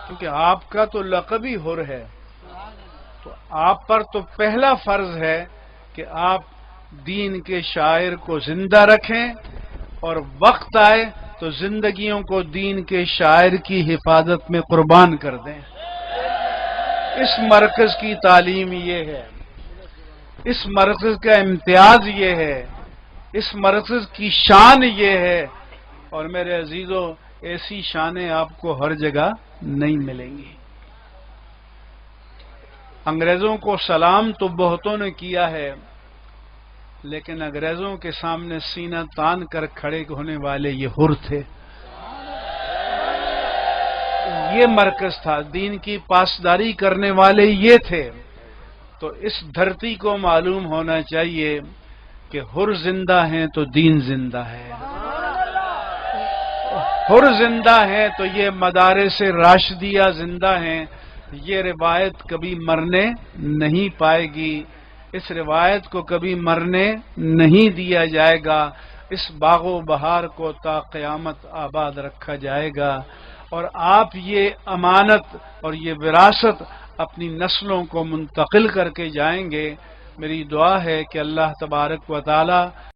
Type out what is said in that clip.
کیونکہ آپ کا تو لقب ہی حر ہے، تو آپ پر تو پہلا فرض ہے کہ آپ دین کے شاعر کو زندہ رکھیں اور وقت آئے تو زندگیوں کو دین کے شاعر کی حفاظت میں قربان کر دیں۔ اس مرکز کی تعلیم یہ ہے، اس مرکز کا امتیاز یہ ہے، اس مرکز کی شان یہ ہے، اور میرے عزیزو ایسی شانیں آپ کو ہر جگہ نہیں ملیں گی۔ انگریزوں کو سلام تو بہتوں نے کیا ہے، لیکن انگریزوں کے سامنے سینہ تان کر کھڑے ہونے والے یہ حر تھے۔ یہ مرکز تھا، دین کی پاسداری کرنے والے یہ تھے۔ تو اس دھرتی کو معلوم ہونا چاہیے کہ حر زندہ ہیں تو دین زندہ ہے، حر زندہ ہیں تو یہ مدارس راشدیہ زندہ ہیں۔ یہ روایت کبھی مرنے نہیں پائے گی، اس روایت کو کبھی مرنے نہیں دیا جائے گا، اس باغ و بہار کو تا قیامت آباد رکھا جائے گا، اور آپ یہ امانت اور یہ وراثت اپنی نسلوں کو منتقل کر کے جائیں گے۔ میری دعا ہے کہ اللہ تبارک و تعالی